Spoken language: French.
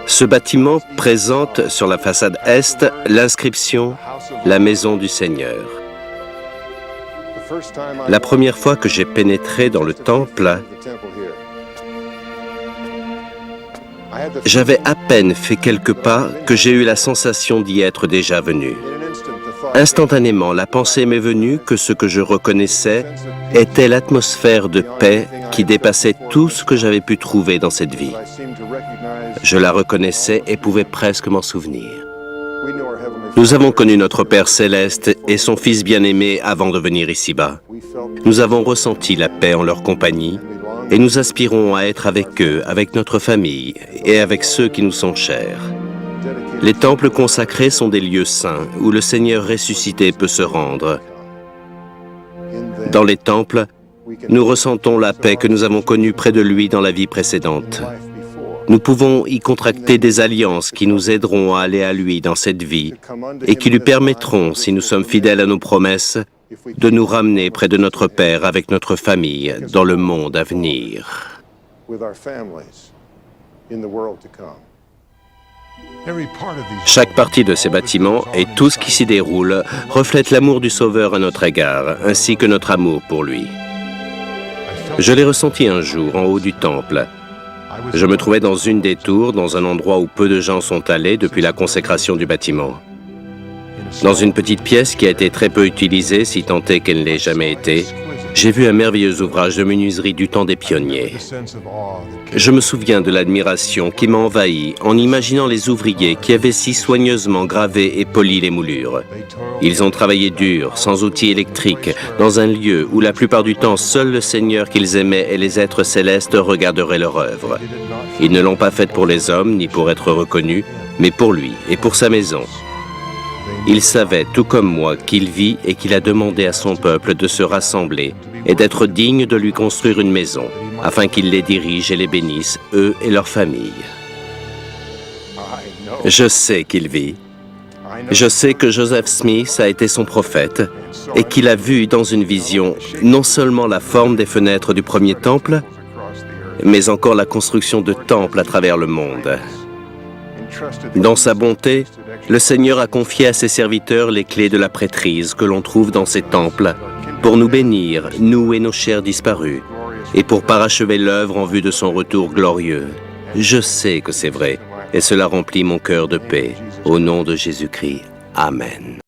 Ce bâtiment présente sur la façade est l'inscription « La maison du Seigneur ». La première fois que j'ai pénétré dans le temple, j'avais à peine fait quelques pas que j'ai eu la sensation d'y être déjà venu. Instantanément, la pensée m'est venue que ce que je reconnaissais était l'atmosphère de paix qui dépassait tout ce que j'avais pu trouver dans cette vie. Je la reconnaissais et pouvais presque m'en souvenir. Nous avons connu notre Père Céleste et son Fils bien-aimé avant de venir ici-bas. Nous avons ressenti la paix en leur compagnie et nous aspirons à être avec eux, avec notre famille et avec ceux qui nous sont chers. Les temples consacrés sont des lieux saints où le Seigneur ressuscité peut se rendre. Dans les temples, nous ressentons la paix que nous avons connue près de lui dans la vie précédente. Nous pouvons y contracter des alliances qui nous aideront à aller à lui dans cette vie et qui lui permettront, si nous sommes fidèles à nos promesses, de nous ramener près de notre Père avec notre famille dans le monde à venir. Chaque partie de ces bâtiments et tout ce qui s'y déroule reflète l'amour du Sauveur à notre égard, ainsi que notre amour pour lui. Je l'ai ressenti un jour en haut du temple. Je me trouvais dans une des tours, dans un endroit où peu de gens sont allés depuis la consécration du bâtiment. Dans une petite pièce qui a été très peu utilisée, si tant est qu'elle ne l'ait jamais été, j'ai vu un merveilleux ouvrage de menuiserie du temps des pionniers. Je me souviens de l'admiration qui m'a envahi en imaginant les ouvriers qui avaient si soigneusement gravé et poli les moulures. Ils ont travaillé dur, sans outils électriques, dans un lieu où la plupart du temps seul le Seigneur qu'ils aimaient et les êtres célestes regarderaient leur œuvre. Ils ne l'ont pas faite pour les hommes ni pour être reconnus, mais pour lui et pour sa maison. Il savait, tout comme moi, qu'il vit et qu'il a demandé à son peuple de se rassembler et d'être digne de lui construire une maison, afin qu'il les dirige et les bénisse, eux et leurs familles. Je sais qu'il vit. Je sais que Joseph Smith a été son prophète et qu'il a vu dans une vision non seulement la forme des fenêtres du premier temple, mais encore la construction de temples à travers le monde. Dans sa bonté, le Seigneur a confié à ses serviteurs les clés de la prêtrise que l'on trouve dans ces temples pour nous bénir, nous et nos chers disparus, et pour parachever l'œuvre en vue de son retour glorieux. Je sais que c'est vrai, et cela remplit mon cœur de paix. Au nom de Jésus-Christ. Amen.